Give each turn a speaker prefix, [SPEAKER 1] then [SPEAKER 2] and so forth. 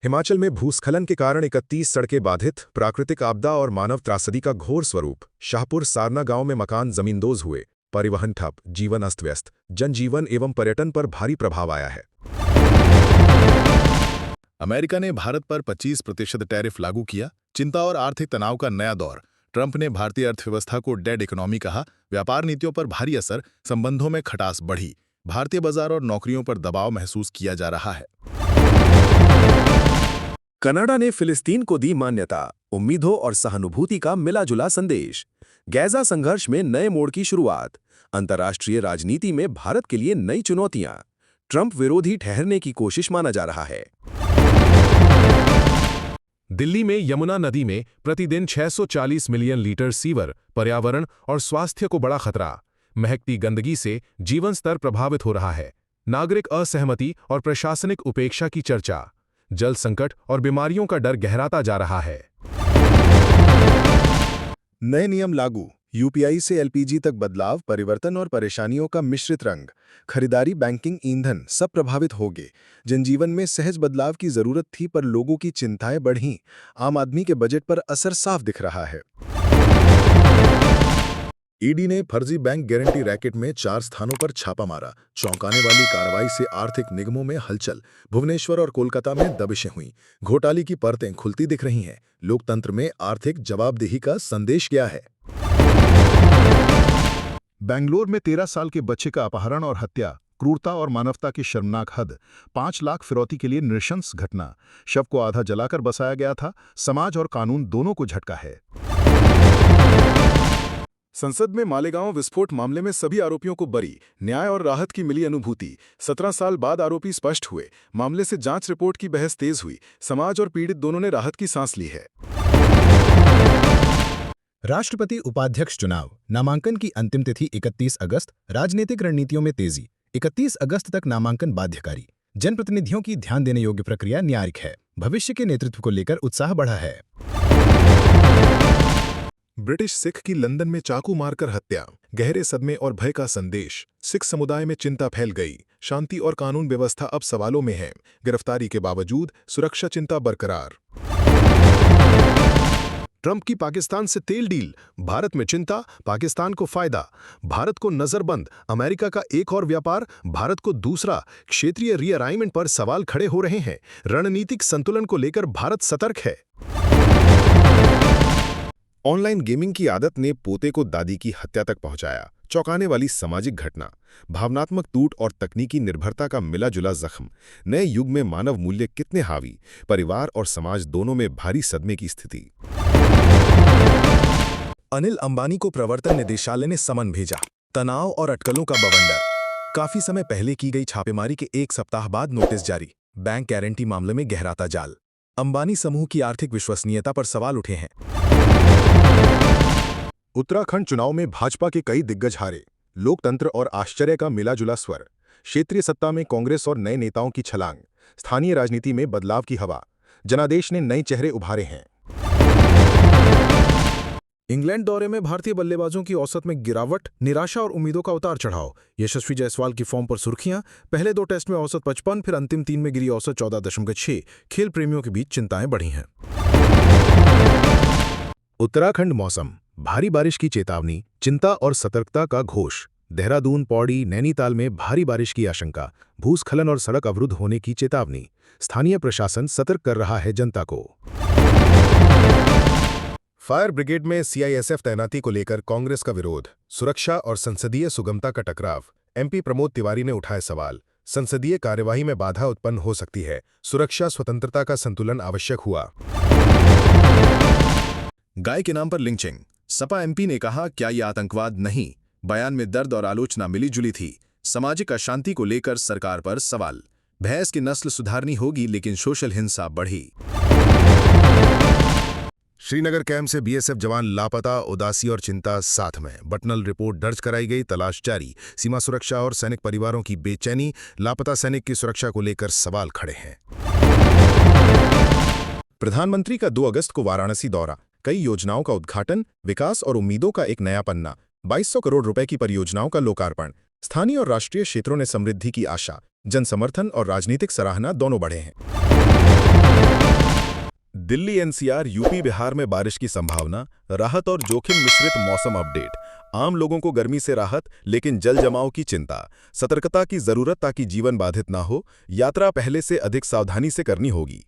[SPEAKER 1] हिमाचल में भूस्खलन के कारण 31 सड़कें बाधित, प्राकृतिक आपदा और मानव त्रासदी का घोर स्वरूप। शाहपुर सारना गांव में मकान जमींदोज हुए, परिवहन ठप, जीवन अस्त-व्यस्त, जनजीवन एवं पर्यटन पर भारी प्रभाव आया है।
[SPEAKER 2] अमेरिका ने भारत पर 25% टैरिफ लागू किया, चिंता और आर्थिक तनाव का नया दौर। ट्रंप ने भारतीय अर्थव्यवस्था को डेड इकोनॉमी कहा, व्यापार नीतियों पर भारी असर, संबंधों में खटास बढ़ी, भारतीय बाजार और नौकरियों पर दबाव महसूस किया जा रहा है।
[SPEAKER 3] कनाडा ने फिलिस्तीन को दी मान्यता, उम्मीदों और सहानुभूति का मिला-जुला संदेश। गैजा संघर्ष में नए मोड़ की शुरुआत, अंतर्राष्ट्रीय राजनीति में भारत के लिए नई चुनौतियां, ट्रंप विरोधी ठहरने की कोशिश माना जा रहा है।
[SPEAKER 4] दिल्ली में यमुना नदी में प्रतिदिन 640 मिलियन लीटर सीवर, पर्यावरण और स्वास्थ्य को बड़ा खतरा। महकती गंदगी से जीवन स्तर प्रभावित हो रहा है। नागरिक असहमति और प्रशासनिक उपेक्षा की चर्चा। जल संकट और बीमारियों का डर गहराता जा रहा है।
[SPEAKER 2] नए नियम लागू, यूपीआई से एलपीजी तक बदलाव, परिवर्तन और परेशानियों का मिश्रित रंग। खरीदारी, बैंकिंग, ईंधन सब प्रभावित होंगे। जनजीवन में सहज बदलाव की जरूरत थी, पर लोगों की चिंताएं बढ़ीं। आम आदमी के बजट पर असर साफ दिख रहा है। ईडी ने फर्जी बैंक गारंटी रैकेट में 4 स्थानों पर छापा मारा। चौंकाने वाली कार्रवाई से आर्थिक निगमों में हलचल। भुवनेश्वर और कोलकाता में दबिशें हुईं। घोटाले की परतें खुलती दिख रही हैं। लोकतंत्र में आर्थिक जवाबदेही का संदेश क्या है?
[SPEAKER 5] बेंगलोर में 13 साल के बच्चे का अपहरण और हत्या, क्रूरता और मानवता की शर्मनाक हद। 5 लाख फिरौती के लिए नृशंस घटना। शव को आधा जलाकर बसाया गया था। समाज और कानून दोनों को झटका है।
[SPEAKER 1] संसद में मालेगांव विस्फोट मामले में सभी आरोपियों को बरी, न्याय और राहत की मिली अनुभूति। 17 साल बाद आरोपी स्पष्ट हुए। मामले से जांच रिपोर्ट की बहस तेज हुई। समाज और पीड़ित दोनों ने राहत की सांस ली है।
[SPEAKER 6] राष्ट्रपति उपाध्यक्ष चुनाव, नामांकन की अंतिम तिथि 31 अगस्त। राजनीतिक रणनीतियों में तेजी, 31 अगस्त तक नामांकन बाध्यकारी। जनप्रतिनिधियों की ध्यान देने योग्य प्रक्रिया न्यायिक है। भविष्य के नेतृत्व को लेकर उत्साह बढ़ा है।
[SPEAKER 2] ब्रिटिश सिख की लंदन में चाकू मारकर हत्या, गहरे सदमे और भय का संदेश। सिख समुदाय में चिंता फैल गई। शांति और कानून व्यवस्था अब सवालों में है। गिरफ्तारी के बावजूद सुरक्षा चिंता बरकरार। ट्रंप की पाकिस्तान से तेल डील, भारत में चिंता, पाकिस्तान को फायदा। भारत को नजरबंद, अमेरिका का एक और व्यापार, भारत को दूसरा। क्षेत्रीय रीअलाइनमेंट पर सवाल खड़े हो रहे हैं। रणनीतिक संतुलन को लेकर भारत सतर्क है।
[SPEAKER 1] ऑनलाइन गेमिंग की आदत ने पोते को दादी की हत्या तक पहुंचाया। चौंकाने वाली सामाजिक घटना, भावनात्मक टूट और तकनीकी निर्भरता का मिला-जुला जख्म। नए युग में मानव मूल्य कितने हावी, परिवार और समाज दोनों में भारी सदमे की स्थिति।
[SPEAKER 3] अनिल अंबानी को प्रवर्तन निदेशालय ने समन भेजा। तनाव और अटकलों का बवंडर। काफी समय पहले की गई छापेमारी के 1 सप्ताह बाद नोटिस जारी। बैंक गारंटी मामले में गहराता जाल। अंबानी समूह की आर्थिक विश्वसनीयता पर सवाल उठे हैं।
[SPEAKER 1] उत्तराखंड चुनाव में भाजपा के कई दिग्गज हारे। लोकतंत्र और आश्चर्य का मिला-जुला स्वर। क्षेत्रीय सत्ता में कांग्रेस और नए नेताओं की छलांग। स्थानीय राजनीति में बदलाव की हवा। जनादेश ने नए चेहरे उभारे हैं।
[SPEAKER 4] इंग्लैंड दौरे में भारतीय बल्लेबाजों की औसत में गिरावट, निराशा और उम्मीदों का उतार चढ़ाव। यशस्वी जायसवाल की फॉर्म पर सुर्खियां। पहले 2 टेस्ट में औसत 55, फिर अंतिम 3 में गिरी औसत 14.6। खेल प्रेमियों के बीच चिंताएं बढ़ी हैं।
[SPEAKER 2] उत्तराखंड मौसम, भारी बारिश की चेतावनी, चिंता और सतर्कता का घोष। देहरादून, पौड़ी, नैनीताल में भारी बारिश की आशंका। भूस्खलन और सड़क अवरुद्ध होने की चेतावनी। स्थानीय प्रशासन सतर्क कर रहा है जनता को। फायर ब्रिगेड में सीआईएसएफ तैनाती को लेकर कांग्रेस का विरोध। सुरक्षा और संसदीय सुगमता का टकराव। एमपी प्रमोद तिवारी ने उठाए सवाल। संसदीय कार्यवाही में बाधा उत्पन्न हो सकती है। सुरक्षा स्वतंत्रता का संतुलन आवश्यक हुआ। गाय के नाम पर लिंचिंग। सपा एमपी ने कहा, क्या यह आतंकवाद नहीं? बयान में दर्द और आलोचना मिली जुली थी। सामाजिक अशांति को लेकर सरकार पर सवाल। भैंस की नस्ल सुधारनी होगी, लेकिन सोशल हिंसा बढ़ी। श्रीनगर कैंप से बीएसएफ जवान लापता, उदासी और चिंता साथ में। बटनल रिपोर्ट दर्ज कराई गई, तलाश जारी। सीमा सुरक्षा और सैनिक परिवारों की बेचैनी। लापता सैनिक की सुरक्षा को लेकर सवाल खड़े हैं।
[SPEAKER 1] प्रधानमंत्री का 2 अगस्त को वाराणसी दौरा। कई योजनाओं का उद्घाटन, विकास और उम्मीदों का एक नया पन्ना। 2200 करोड़ रुपए की परियोजनाओं का लोकार्पण। स्थानीय और राष्ट्रीय क्षेत्रों ने समृद्धि की आशा। जन समर्थन और राजनीतिक सराहना दोनों बढ़े हैं। दिल्ली एनसीआर यूपी बिहार में बारिश की संभावना, राहत और जोखिम मिश्रित मौसम अपडेट। आम लोगों को गर्मी से राहत, लेकिन जल जमाव की चिंता। सतर्कता की जरूरत ताकि जीवन बाधित ना हो। यात्रा पहले से अधिक सावधानी से करनी होगी।